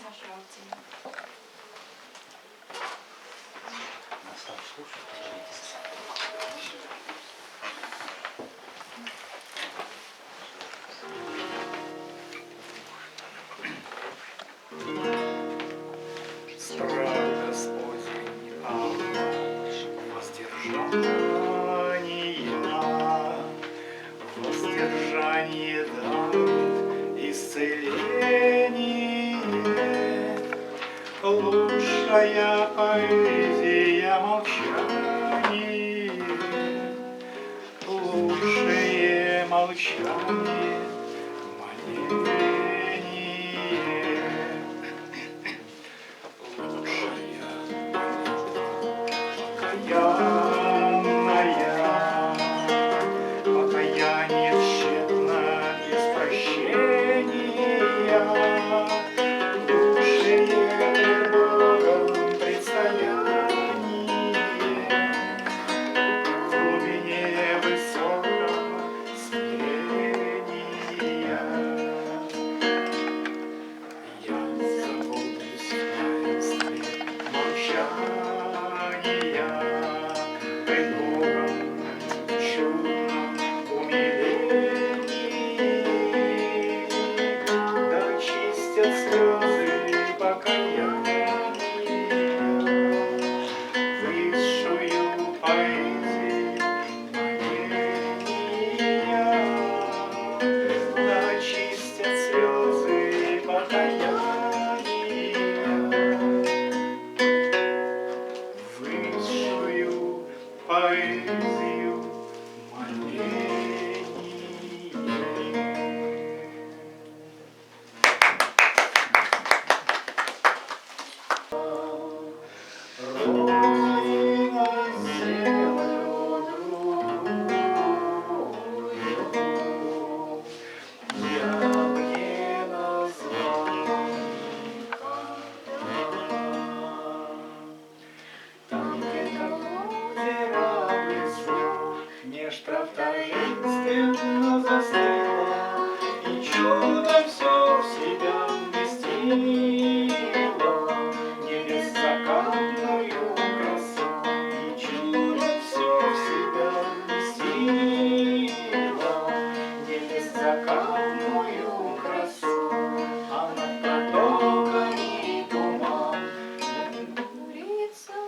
нашей акции. Страх Господень, воздержание дарует исцеление. Лучшая поэзия молчание, лучшее молчание моление. Лучшая покаяние тщетно без прощения. Лучшее пред Богом предстояние в глубине высокого смирения. Я забудусь в таинстве молчания пред Богом в чудном умилении. Да чистят слезы покаяния высшую поэзию моления. Да чистят слезы покаяния высшую поэзию моления. Родина землю другую я б не назвал никогда. Там, где как озеро внизу меж трав торжественно застыла, и чудо все в себя вместило, не беззакатную красу, и чудо все в себя вместило, не беззакатную красу, а над протоками туман. Курица,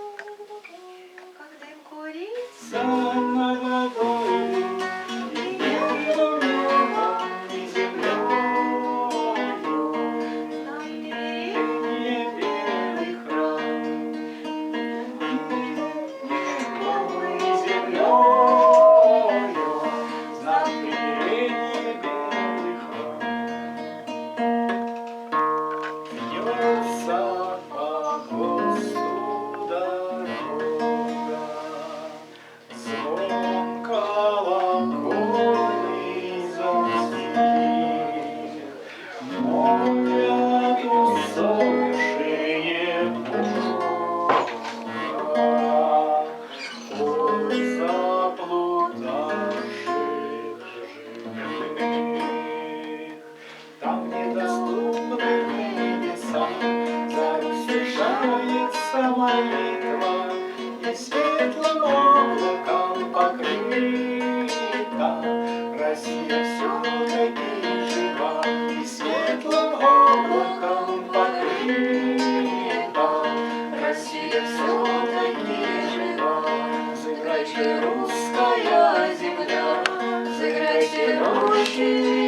как дым курица, Над водою и между небом и землею знак мира. не белый храм. Небом и землею знак примирения белый храм. Вьется по ГОСТу дорога, звон колокольный затих, молят усопшие Бога от заблудавших живых. Там, где доступных небесам, зарю сужается молитва, и светлым облаком покрыта. Россия все-таки жива, и светлым облаком покрыта. Россия все-таки жива. Сыграйте, русская земля, сыграйте рощи